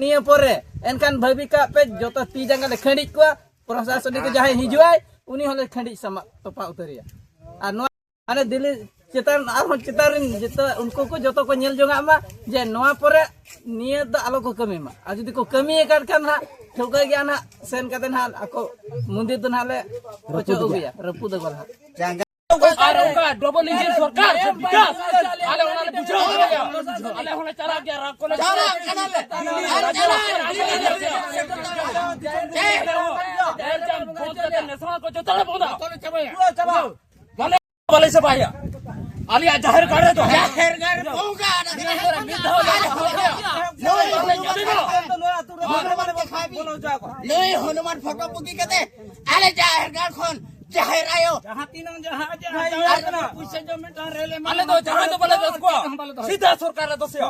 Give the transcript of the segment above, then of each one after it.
Niya pore, enkan bhabika pe joto ti jangan le khandit ko प्रशासनिक जहाँ हिजुआय उनी होले खंडी समा तोपा उतरिया और नोआ आने दिल्ली चितान आरो चितान जतो उनको को जतो को नेल जोंगा मा जे नोआ परे निये द आलो को कमी मा आ जदी को कमी एकार kan ha ठोका गया ना सेन काते ना ako मंदिर तो नाले ओचो उगया रपु द गल हा आरो का डबल इंजन सरकार विकास आले ओनाले बुझाओ आले होले चला गया राको ले चला नेशनल को जो तले बोदा चलो माने वाले से भाई आली जाहिर काढे तो जाहिर काढे होगा नहीं हनुमान फोटो बुकी कते आले जाहिर काढ खन जाहिर आयो जहां तीनों जहां ना पूछे जो मिटा रेले माले तो जहां तो बोले दस को सीधा सरकार दसयो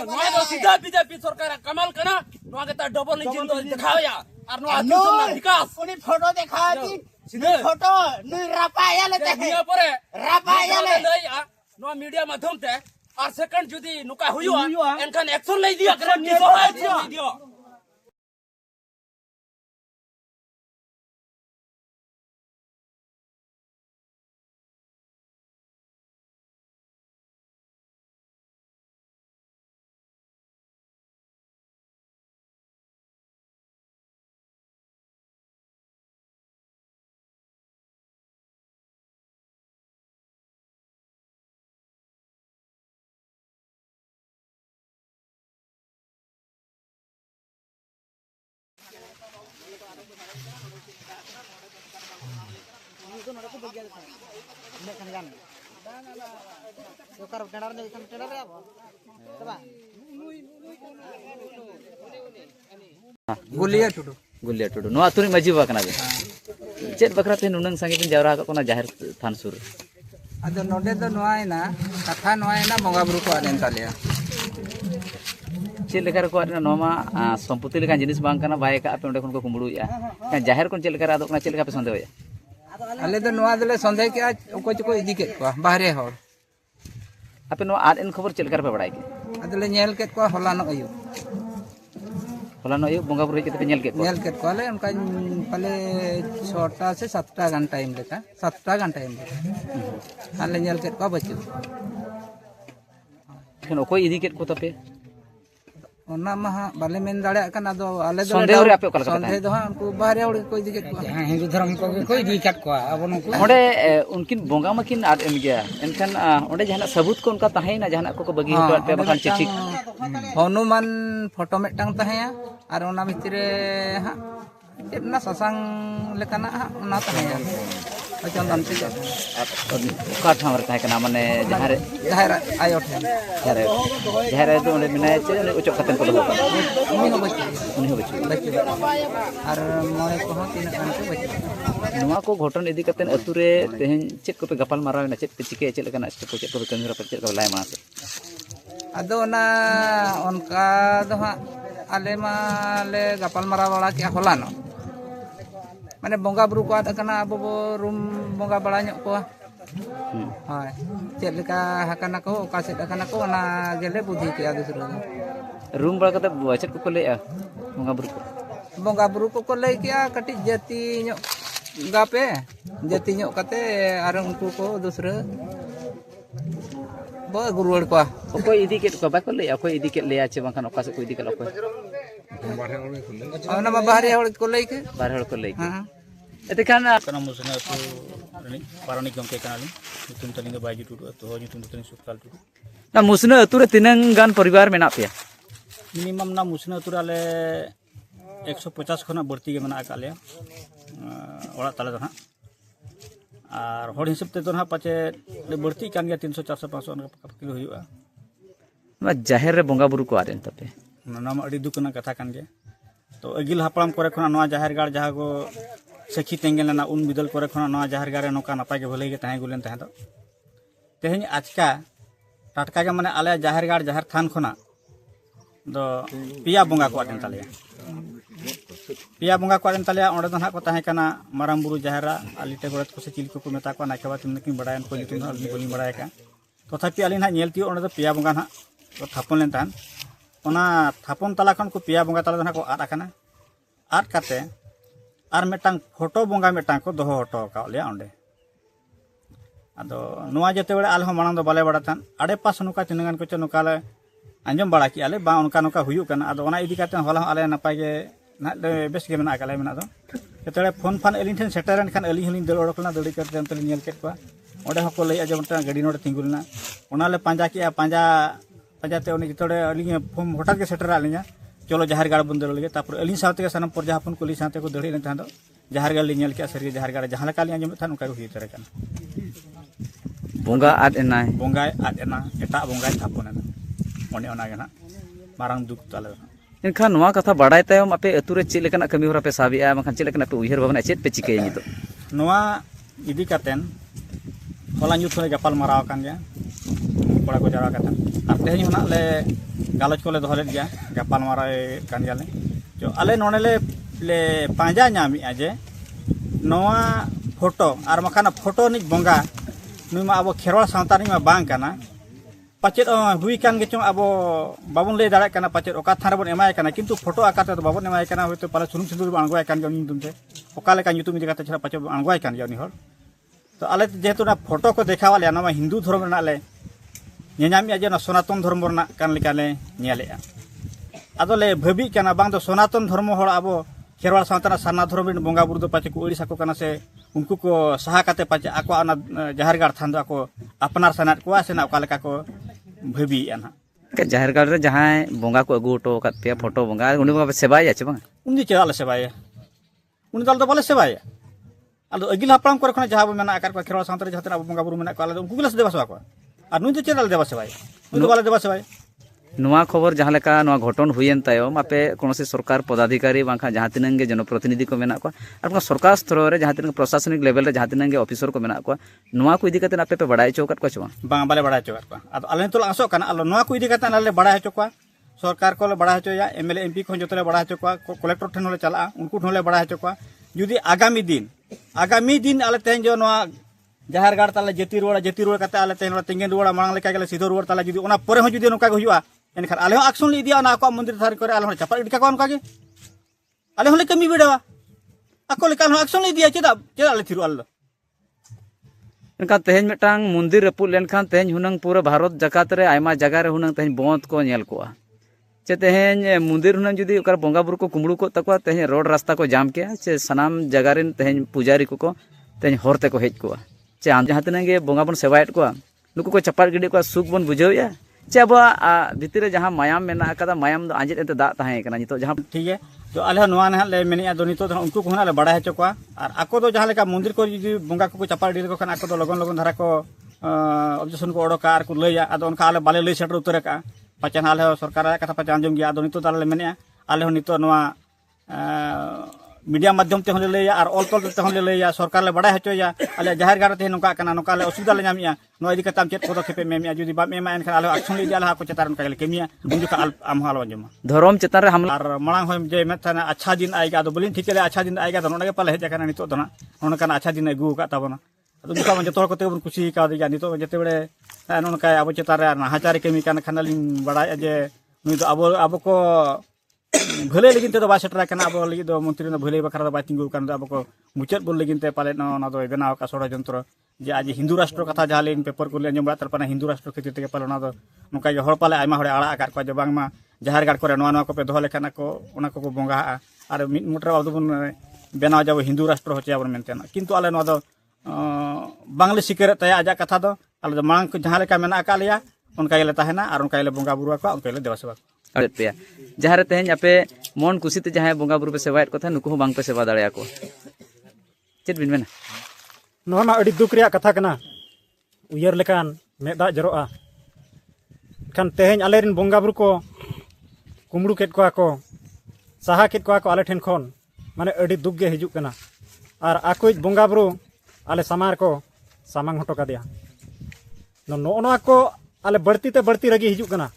नोआ तो सीधा बीजेपी सरकार कमाल कना नोआ के ता डबल इंजन तो दिखाया और नोआ विकास उनी फोटो देखा दी सीधे फोटो नी रापाया लेते है परे रापाया ले नोआ मीडिया माध्यम ते और सेकंड जुदी नुका हुआ एनखान एक्शन ले दिया करे की सहाय दियो गुलिया टुडू नोआ तुरी मजी बाकना बे चेत बखरा ते नुनंग संगे बिन जावरा कोना जाहिर थान सुर अदो नोडे दो नोआयना कथा नोआयना बंगा बुरु को आदेन तालिया चेत लेकर को आदेन नोमा संपत्ति लेका जिनिस बांग कना बाय का पे ओंडे कोन को कुमड़ुया का जाहिर कोन चेत लेकर आदो कना चेत लेका पे संदेहया आले दो नोआ दले संदेह के आज को चको इदी के को बाहरे होर आपे नो आद इन खबर चेत लेकर पे बड़ाय के अदले नेल के को होलानो अयु बंगा बुरु पे नेल के को ले उनका पहले 6टा से 7टा घंटा टाइम लेका 7टा घंटा टाइम आले नेल के को बचु खन ओको इदी के को तपे ओना मा बाले मेन दाड़े कन अदो आले दो संदेह रे आपे कलका संदेह दो उनको बाहरे और को इदी के हिंदू धर्म को कोई इदी के को अब उनको ओडे उनकिन बंगा मकिन आद एम गया एनखान ओडे जहाना सबूत को उनका ताहेना जहाना को बगी हटो पे बखान चिठी हनुमान फोटो मेटंग ताहेया और ओना भितरे हा चेतना ससांग लेकाना ओना ताहेया चंदन से का ठाम रे ताहेकना माने जहार आयो ठे जहार तो ओने मिनाय चे उचो कतन को उनी हो बच्ची और मोय को तीन कान को बच्ची नुआ को घटन इदी कतन अतु रे तेहन चेत को पे गपाल माराव ना चेत पे चिके चेत लेकाना चेत को पे कमी रा पे चेत को लाय मास अदो ना उनका दो हा आले माले गपाल मारा वाला के होलानो माने बंगा बुरु को आद कना अब रूम बंगा बड़ा ᱧᱚᱜ को हाय चेत लेका हकना को ओका सेट हकना को ना गेले बुद्धि के दूसरा रूम बड़ा कते चेत को लेया बंगा बुरु को ले किया कटि जाति ᱧᱚᱜ गापे जाति ᱧᱚᱜ कते आर उनको को दूसरा बो गुरुवर को ओको इदी के को बाको ले ओको इदी के लेया चे बंखान ओका से को इदी के ओको बाहरे और को ले ओना बाहरे और को ले के बाहरे और को ले के एते खान कना मुसना तो पारानी गमके कनाली तुम तलिंग बायजी टुडू तो तुम तलिंग सुकाल टुडू ना मुसना अतु रे तिनंग गान परिवार मेना पे मिनिमम ना मुसना अतु रे 150 खना बढ़ती के मेना काले ओड़ा ताले दो हा और हर हिसाब ते तो ना पाचे बढ़ती कान गया 300 400 500 किलो हुआ जाहिर रे बंगा बुरु को आरेन तपे नाम अड़ी दुकना कथा कान गया तो अगिल हापड़ाम करे खना नवा जाहिर गाड़ जहा को सखी तेंगेन लेना उन बिदल करे खना नवा जहार गारे नोका नपाय के भले गे ताहे गुलेन ताहे दो तेहें आजका टाटका के माने आले जहार गाड़ जहार थान खना दो पिया बोंगा को आदेन ताले पिया बोंगा को आदेन ताले ओंडे दो ना को ताहे कना माराम बुरु जहारा आलिटे गोरत को से चिल को मेता को नाकेबा तुमकिन बडायन को लितुन अलि बोली बडाय का तथापि आलिन हा नेलति ओंडे दो पिया बोंगा ना तो थापन लेन तान ओना थापन तला खन को पिया बोंगा तला दो ना को आद आकना आद काते आर मेटांग फोटो बोंगा मेटांग को दोहो हटो का लिया ओंडे आदो नोआ जते बेले आले हो मानंग दो बाले बड़ा थान आडे पास नुका तिनगान को नुका ले आंजम बड़ा की आले बा उनका नुका हुयु कना आदो ओना इदी काते होला आले नपाय गे ना बेस गे मेना काले मेना दो जते फोन फान एलिन ठेन सेटरन खान एलिन हलिन दड़ ओडकना दड़ी करते अंतली नेल केट को ओडे हको लई आजम ता गाड़ी नोडे तिंगुलना ओना ले पांजा किया पांजा पांजाते उनी जतोडे अलिन फोन हटात के सेटर आलिना चलो जहार गाड़ बंदर लगे तापर अलिन साथे सनम प्रजा हपन कुली साथे को दड़ी लेन थांदो जहार गाड़ लिन नेल के सरी जहार गाड़ जहां लका लिन आजम थान उनका हुई तरे कना बोंगा आद एनाय बोंगा आद एना एटा बोंगा थापन एना ओने ओना गे ना मारांग दुख ताले इनखान नवा कथा बाडाय तायम आपे अतुरे चेक लेकना कमी होरा पे साबिया मखान चेक लेकना पे उयहर भावना चेक पे चिके नितो नवा इदी कातेन होला न्यूथ होले गपाल माराव कान गया कोड़ा को जरा काता अब तेहनी होना ले गालच को ले दोहले गया गपाल माराव कान गया ले जो आले नोने ले पांजा नामी आजे नवा फोटो आर मखाना फोटो नि बोंगा नुमा अब खेरवाल सावतानी मा बांग काना पाचेत हुई कान गे चों अब बाबन ले दाड़ा काना पाचेत ओका थारे बन एमाय काना किंतु फोटो आकाते तो बाबन एमाय काना होते पाले सुनुम सिंदूर आंगवाय कान गनी तुमते ओका लेका ᱧᱩᱛᱩᱢ इदी काते छरा पाचे आंगवाय कान गनी हर तो आले जेहेतु ना फोटो को देखावाले ना हिंदू धर्म रना ले नेनामी जे ना सनातन धर्म रना कान लेका ले नेलेआ आदो ले भाबी काना बांग दो सनातन धर्म हर अब खेरवाल सावताना सारना धर्म रिन बोंगा बुरु दो पाचे को ओडिसा को काना से उनको को सहा काते पाचे आको आना जहार गाड़ थान दो आको अपनार सनात को से ना ओका लेका को भाबी आना के जहार गाड़ रे जहां बोंगा को अगु ओटो का पे फोटो बोंगा उनी बोंगा सेबाय आछे बा उनी चेला ले सेबाय उनी दल दो बाले सेबाय आलो अगिल हापराम करे खना जहां मेना आकार को खेरवाल सावतारे जहां बोंगा बुरु मेना को आले उनको गिलास देबा सवा को और नुई तो चेला देबा सेबाय उनी बाले देबा सेबाय नवा खबर जहां लेका नवा घटन हुयन तायम आपे कोनोसी सरकार पदाधिकारी बांखा जहां तिनंग गे जनप्रतिनिधि को मेना को और सरकार स्तर रे जहां तिनंग प्रशासनिक लेवल रे जहां तिनंग गे ऑफिसर को मेना को नवा को इदी कते आपे पे बडाय चौकट को छवा बांग बाले बडाय चौकट को आदो आले तो आसो काना आलो नवा को इदी कते आले बडाय चौकवा सरकार को ले बडाय चोया एमएलए एमपी को जतले बडाय चौकवा कलेक्टर ठन ले चला उनको ठन ले बडाय चौकवा जुदी आगामी दिन आले तेन जो नवा जहार गाड़ ताले जति रोड कते आले तेन तिंगेन रोड मांग लेका गेले सीधो रोड ताले जुदी ओना परे हो जुदी नोका हुआ एनखान आले एक्शन ले इदिया ना को मंदिर थार करे आले चपा इडका को उनका गे आले होले कमी बेडवा आको लेका एक्शन ले इदिया चेदा आले थिरु आले इनका तेहन मिटांग मंदिर रपुल लेनखान तेहन हुनंग पूरा भारत जकात रे आयमा जगह रे हुनंग तेहन बंद को नेल कोआ चे तेहन मंदिर हुनंग जुदी ओकर बोंगा बुरु को कुमड़ू को तकवा तेहन रोड रास्ता को जाम के चे सनाम जगह रे तेहन पुजारी को तेहन होरते को हेज कोआ चे आम जहां तिनंग गे बोंगा बन सेवायत कोआ नुको को चपार गिडी को सुख बन बुझावया चे अब भितर जहां मायाम मेना कदा मायाम दो आंजेत एते दा ताहे कना नितो जहां ठीक है तो आले नवा ना ले मेनिया दो नितो उनको को ना ले बड़ा हेचो को और आको दो जहां लेका मंदिर को जुदी बोंगा को चपार डी को खान आको दो लगन धारा को ऑब्जेक्शन को ओडोका और को लैया आदो उनका आले बाले लई सेटर उतर का पचन आले सरकार कथा पचन आंजम गया आदो नितो ताले मेनिया आले नितो नवा मीडिया माध्यम ते होले लैया और ऑल तोल ते होले लैया सरकार ले बड़ा हेचोया आले जहार गाड़ ते नोका कना नोका ले असुविधा ले नामिया नो इदी कताम चेत पदक्षेप मेमिया जुदी बा मेमा एनखान आले एक्शन ले जाला को चेतार उनका ले केमिया बुंजु का आम हाल वंजमा धर्म चेतान रे हमला और मणांग होम जे मेथाना अच्छा दिन आएगा तो बोलिन ठीक है अच्छा दिन आएगा तो नोडे पाले हेज कना नितो दना नोनका अच्छा दिन अगु का तबना तो दुका मन जतो को ते बन खुशी का दिया नितो जते बेले नोनका अब चेतार रे नाहाचारे केमी कान खानालिन बड़ा जे नुई तो अब को भले लेकिन ते बा सेटर कना अब लगी दो मंत्री न भले बखरा बा तिंगु कान अब को मुचत बोल लेकिन ते पाले ना दो बनाव का सोड़ा जंत्र जे आज हिंदू राष्ट्र कथा जहां लेन पेपर को ले अंजम बड़ा तरपना हिंदू राष्ट्र खातिर ते पाले ना दो नोका जे हर पाले आयमा हरे आड़ा आकार को जे बांगमा जहार गाड़ करे नवा को पे दोह लेखाना को ओना को बोंगा और मिट मुटरा अब बन बनाव जाब हिंदू राष्ट्र होचे बन मेनते ना किंतु आले ना दो बांग्ले सिकर तया आजा कथा दो आले मांग को जहां लेका मेना का लिया उनका गेले ताहेना और उनका गेले बोंगा बुरुआ को उनका गेले देवा सेवा पे जहां रे तेहन आपे मन कुसिते जहां बोंगा बुरु पे सेवायत को था नुको हो बांग पे सेवा दाड़या को चेत बिन मेना नोना अड़ी दुख रिया कथा कना उयर लेकान मेदा जरोआ खान तेहन आलेरिन बोंगा बुरु को कुमड़ू केट को सहा केट को आले ठेन खन माने अड़ी दुख गे हिजुक कना और आकुज बोंगा बुरु आले समार को सामांग हटो का दिया नोना को आले बढ़ती ते बढ़ती रगी हिजुक कना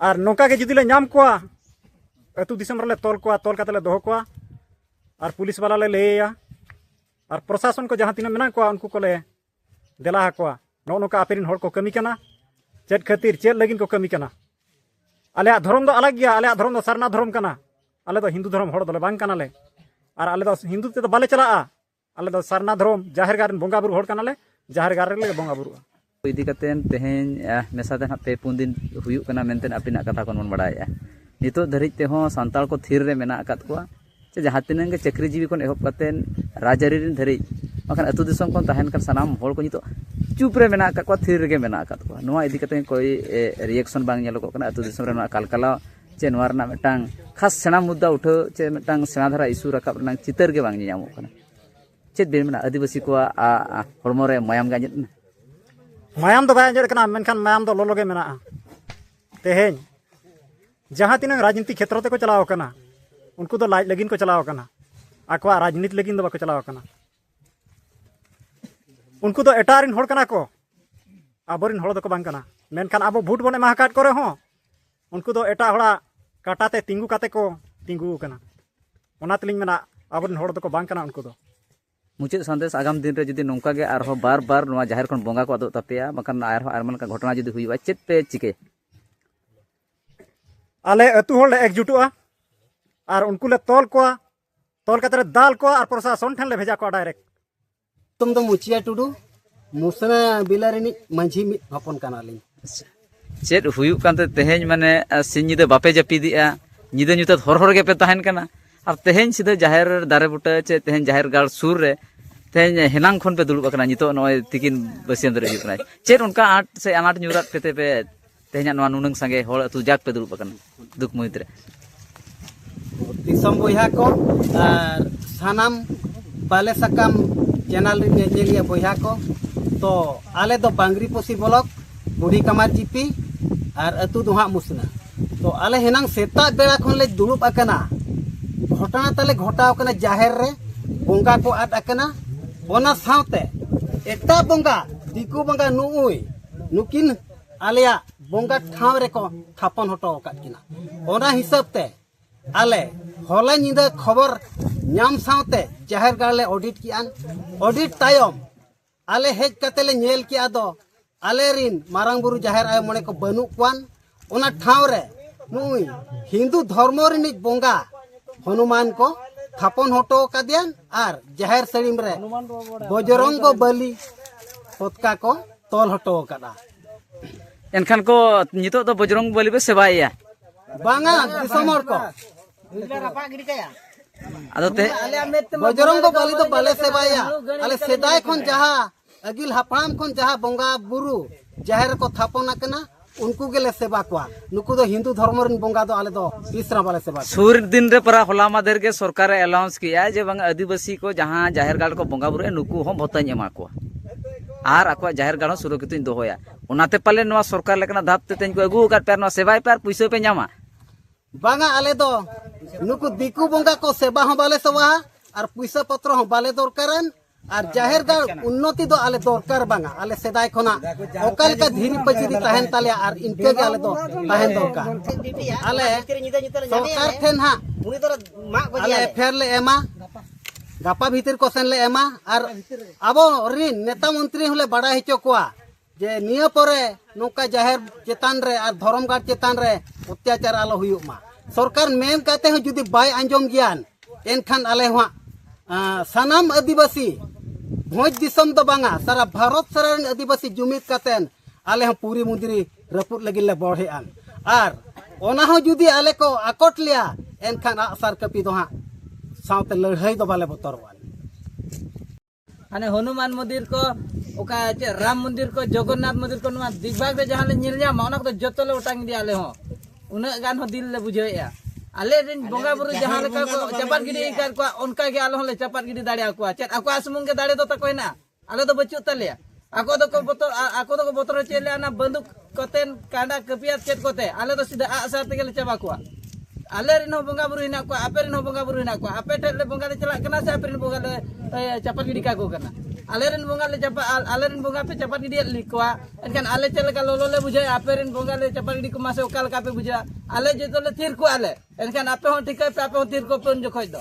और नौका के जुदी ले नाम को अतु दिसम रे तोल को तोल काते ले दोहो को और पुलिस वाला ले लेया और प्रशासन को जहाँ तीन मेना को उनको को ले देला को नौका आपेरिन हर को कमी कना चेद खातिर चेद लगिन को कमी कना आले धर्म दो अलग गया आले धर्म दो सरना धर्म कना आले दो हिंदू धर्म हर दो बांग कना ले और आले दो हिंदू ते बाले चला आले दो सरना धर्म जाहिर गार बोंगा बुरु हर कना ले जाहिर गार ले बोंगा बुरु इदी कतेन तेहेन मेसा दे पे पुन दिन हुयुक कना मेनतेन आपिना कथा कोन बड़ाया नितो धरिज ते हो संताल को थीर रे मेना अकात को चे जहाँ तीन के चाकरी जीवी को एहब कतेन राजआरी रिन धरिज बाखान अतु दिसम को तहन कर सनाम हर को नितो चुप रे मेना अकात को थीर रे मेना अकात को नोआ इदी कतेन कोई रिएक्शन बांग नेलो को कना अतु दिसम रे नोआ कालकाला चे नोआ रना मेटांग खास सेना मुद्दा उठो चे मेटांग सेना धारा इशू रकाब रना चितर के बांग ᱧᱟᱢᱚᱜ कना चे बेन मेना आदिवासी को हरमो रे मायाम गांजत मायाम दो बाय कना मेनखान मायाम दो लोलो गे मेना तेहेन जहाँ तीन राजनीति क्षेत्र ते को चलाव कना उनको तो लाज लगिन को चलाव कना आकवा राजनीति लगिन दो बाको चलाव कना उनको तो एटारिन हड़ कना को आबोरिन हड़ दो को बांग कना मेनखान आबो भोट बने महाकाट करे हो उनको तो एटा हड़ा काटाते तिंगू काते को तिंगू कना ओना तलिंग मेना आबोरिन हड़ दो को बांग कना उनको तो मुचाद संदेश आगाम दिन रे जुदी नौका गे आरो बार बार नोआ जाहिर खन बोंगा को आदो तपेया बकान आरो आरमान का घटना जुदी हुईवा चेत पे चिके आले अतु हड़ एकजुटुआ और उनको ले तोल को तोल काते दाल को और प्रशासन ठन ले भेजा को डायरेक्ट तुम तो मुचिया टुडू मुसना बिलारिनी मांझी मि हपन कानालिन चेत हुयुक कानते तेहेन माने सिन निदे बापे जपिदिया निदे ᱧᱩᱛᱟᱹᱛ हर हर गे पे तहन कना अब तेहेन सीधे जाहिर दारे बुटा चे तेहेन जाहिर गाड़ सुर रे तेहेन हेनांग खन पे दुलुब कना नितो नय तिकिन बसियन रे हिजुक कना चेत उनका आट से अनाट ᱧᱩᱨᱟत पेते पे तेहेन नवा नुनंग संगे हर अतु जाक पे दुलुब कना दुख मुहित रे दिसम बोया को और सानाम बाले सकाम चैनल रे नेलिया बोया को तो आले दो बांगरी पोसी ब्लॉक बुढ़ी कमार जीपी और अतु दोहा मुसना तो आले हेनांग सेता बेड़ा खन ले दुलुब अकना घटना ताले घटाव कना जाहिर रे बोंगा को आट अकना ओना सावते एटा बोंगा दिकु बोंगा नुउई नुकिन आलेया बोंगा ठाव रे को थापन हटो काट किना ओना हिसाब ते आले होला निदा खबर नाम सावते जाहिर गाले ऑडिट कियान ऑडिट तायम आले हेज कते ले नेल किया दो आले रिन मारांग बुरु जाहिर आय मने को बनु क्वान ओना ठाव रे नुई हिंदू धर्म रिन बोंगा हनुमान को थापन हटो कादियान और जाहिर सड़ीम रे बजरंग को बलि पतका को तोल हटो कादा एनखान को नितो तो बजरंग बलि पे सेवाया बांगा दिसमर को आदो ते बजरंग को बलि तो बाले सेवाया आले सेदाय खन जहा अगिल हापड़ाम खन जहा बोंगा बुरु जाहिर को थापन अकना उनको गेले सेवा को नुकु दो हिंदू धर्म रन बोंगा दो आले दो तीसरा वाले सेवा सूर दिन रे परा होला मादेर के सरकार अलाउंस किया जे बंग आदिवासी को जहां जाहिर गाड़ को बोंगा बुरे नुकु हो भताñ एमा को आर अको जाहिर गाड़ सुरक्षित दोहोया ओनाते पाले नवा सरकार लेकना धापते तेन को अगु का पेर नवा सेवाय पेर पैसा पे ᱧᱟᱢᱟ बांगा आले दो नुकु दिकु बोंगा को सेवा हो बाले सेवा और पैसा पत्र हो बाले दरकारन और जाहिर गाड़ उन्नति दो आले दरकार बांगा आले सेदाय खना ओकल का धीरी पचिरी तहन ताले और इनके के आले दो तहन दरकार आले सरकार ठेन हा आले फेर ले एमा गापा भीतर कोसेन ले एमा और आबो रिन नेता मंत्री होले बड़ा हिचो कोआ जे निया परे नोका जाहिर चेतान रे और धर्म गाड़ चेतान रे अत्याचार आलो हुयुक मा सरकार मेन काते हो जुदी बाय अंजम ज्ञान एनखान आले हुआ सनाम आदिवासी भोज दिसम दो बांगा सारा भारत सारा आदिवासी जुमिद कातेन आले हम पूरी मुंदरी रपुट लगी ले बढ़े आन और ओना हो जुदी आले को आकोट लिया एनखान आसार कपी दो हाँ सावते लड़ाई दो बाले बतरवान हाने हनुमान मंदिर को ओका राम मंदिर को जगन्नाथ मंदिर को नुआ दिगबाग रे जहां ले नेल ᱧᱟᱢᱟ ओना को जत्तो ले उटांग दि आले हो उना गान हो दिल ले बुझेया आले रिन बोंगा बुरु जहां लेका को चपाट गिडी कर को उनका के आलो ले चपाट गिडी दाड़े आको चेत आको आसमुंग के दाड़े दो तको ना आले दो बच्चू तले आको दो को बोतर चेले ना बंदूक कतेन कांडा कपिया चेत कोते आले दो सीधा आसार ते गेले चबा को आले रिन बोंगा बुरु हिना को आपे रिन बोंगा बुरु हिना को आपे ठेले बोंगा ले चला कना से आपे रिन बोंगा ले चपा गिडी का को करना आले रिन बोंगा ले चपा आले रिन बोंगा पे चपा गिडी लिखवा एनखान आले चले का लोलो ले बुझे आपे रिन बोंगा ले चपा गिडी को मासे ओकाल का पे बुझा आले जेतो ले तीर को आले एनखान आपे हो ठीक पे आपे हो तीर को पेन जो खोज दो